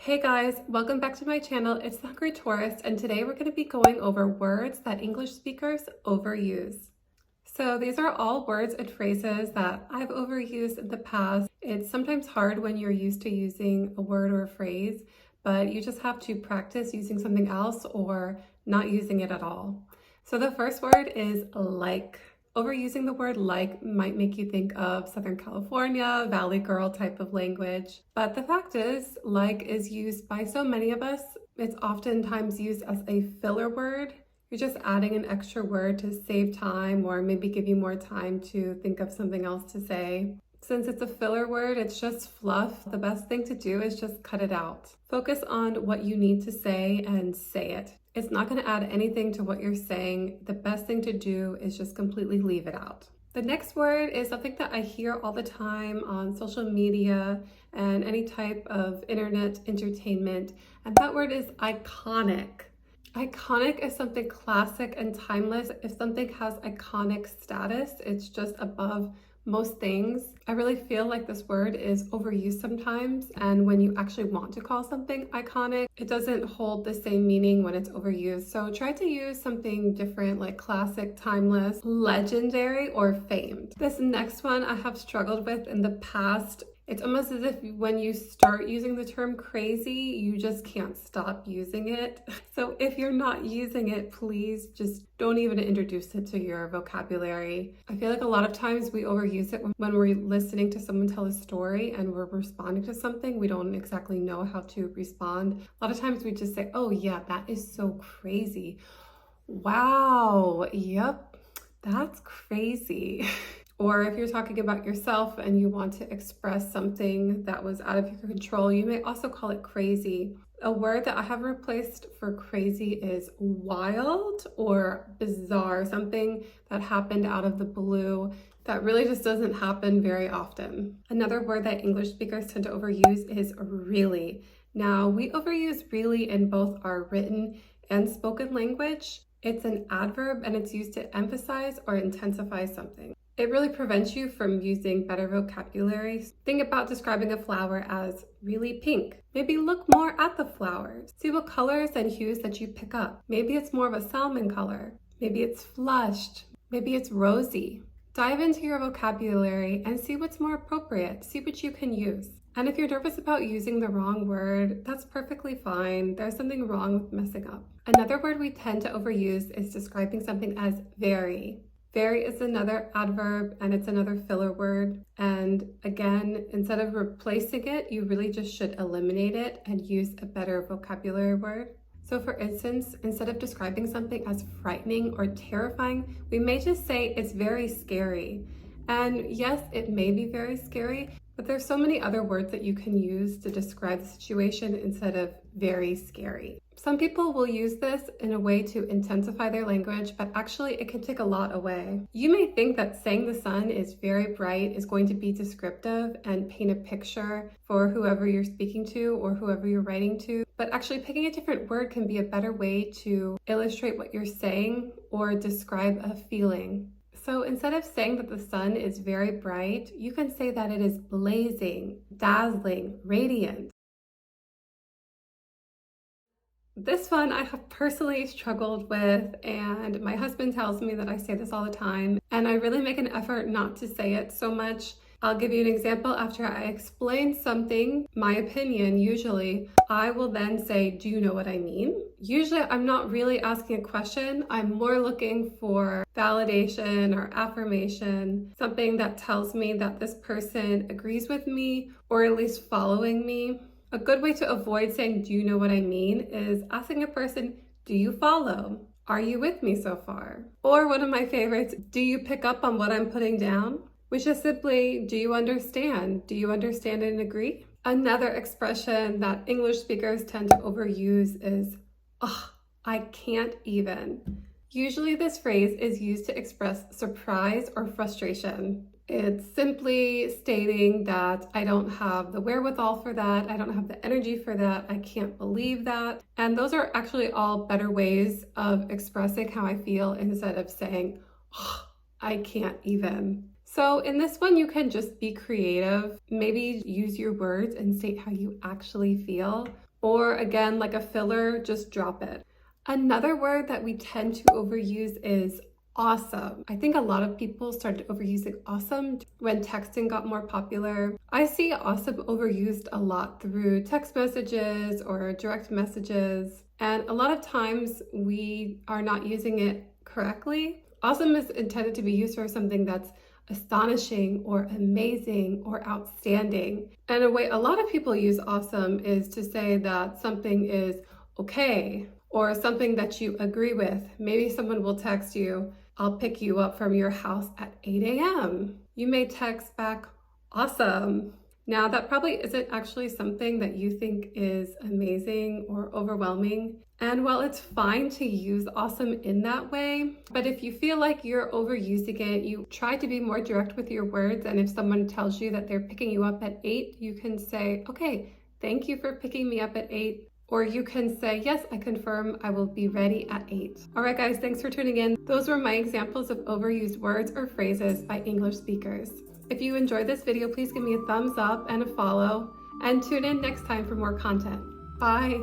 Hey guys, welcome back to my channel. It's the Hungry Tourist, and today we're going to be going over words that English speakers overuse. So these are all words and phrases that I've overused in the past. It's sometimes hard when you're used to using a word or a phrase, but you just have to practice using something else or not using it at all. So the first word is like. Overusing the word like might make you think of Southern California, Valley Girl type of language. But the fact is, like is used by so many of us. It's oftentimes used as a filler word. You're just adding an extra word to save time or maybe give you more time to think of something else to say. Since it's a filler word, it's just fluff. The best thing to do is just cut it out. Focus on what you need to say and say it. It's not going to add anything to what you're saying. The best thing to do is just completely leave it out. The next word is something that I hear all the time on social media and any type of internet entertainment, and that word is iconic. Iconic is something classic and timeless. If something has iconic status, it's just above most things. I really feel like this word is overused sometimes, and when you actually want to call something iconic, it doesn't hold the same meaning when it's overused. So try to use something different like classic, timeless, legendary, or famed. This next one I have struggled with in the past. It's almost as if when you start using the term crazy, you just can't stop using it. So if you're not using it, please just don't even introduce it to your vocabulary. I feel like a lot of times we overuse it when we're listening to someone tell a story and we're responding to something. We don't exactly know how to respond. A lot of times we just say, oh yeah, that is so crazy. Wow, yep, that's crazy. Or if you're talking about yourself and you want to express something that was out of your control, you may also call it crazy. A word that I have replaced for crazy is wild or bizarre, something that happened out of the blue that really just doesn't happen very often. Another word that English speakers tend to overuse is really. Now, we overuse really in both our written and spoken language. It's an adverb and it's used to emphasize or intensify something. It really prevents you from using better vocabulary. Think about describing a flower as really pink. Maybe look more at the flowers. See what colors and hues that you pick up. Maybe it's more of a salmon color. Maybe it's flushed. Maybe it's rosy. Dive into your vocabulary and see what's more appropriate. See what you can use. And if you're nervous about using the wrong word, that's perfectly fine. There's something wrong with messing up. Another word we tend to overuse is describing something as very. Very is another adverb and it's another filler word. And again, instead of replacing it, you really just should eliminate it and use a better vocabulary word. So for instance, instead of describing something as frightening or terrifying, we may just say it's very scary. And yes, it may be very scary, but there's so many other words that you can use to describe the situation instead of very scary. Some people will use this in a way to intensify their language, but actually it can take a lot away. You may think that saying the sun is very bright is going to be descriptive and paint a picture for whoever you're speaking to or whoever you're writing to, but actually picking a different word can be a better way to illustrate what you're saying or describe a feeling. So instead of saying that the sun is very bright, you can say that it is blazing, dazzling, radiant. This one I have personally struggled with, and my husband tells me that I say this all the time, and I really make an effort not to say it so much. I'll give you an example. After I explain something, my opinion, usually, I will then say, do you know what I mean? Usually I'm not really asking a question. I'm more looking for validation or affirmation, something that tells me that this person agrees with me or at least following me. A good way to avoid saying, do you know what I mean, is asking a person, do you follow? Are you with me so far? Or one of my favorites, do you pick up on what I'm putting down? Which is simply, do you understand? Do you understand and agree? Another expression that English speakers tend to overuse is, oh, I can't even. Usually this phrase is used to express surprise or frustration. It's simply stating that I don't have the wherewithal for that, I don't have the energy for that, I can't believe that. And those are actually all better ways of expressing how I feel instead of saying, oh, I can't even. So in this one, you can just be creative. Maybe use your words and state how you actually feel. Or again, like a filler, just drop it. Another word that we tend to overuse is awesome. I think a lot of people started overusing awesome when texting got more popular. I see awesome overused a lot through text messages or direct messages, and a lot of times we are not using it correctly. Awesome is intended to be used for something that's astonishing or amazing or outstanding. And a way a lot of people use awesome is to say that something is okay or something that you agree with. Maybe someone will text you, "I'll pick you up from your house at 8 a.m. You may text back, "Awesome." Now, that probably isn't actually something that you think is amazing or overwhelming. And while it's fine to use awesome in that way, but if you feel like you're overusing it, you try to be more direct with your words. And if someone tells you that they're picking you up at 8, you can say, "Okay, thank you for picking me up at 8. Or you can say, "Yes, I confirm I will be ready at 8. All right, guys, thanks for tuning in. Those were my examples of overused words or phrases by English speakers. If you enjoyed this video, please give me a thumbs up and a follow, and tune in next time for more content. Bye.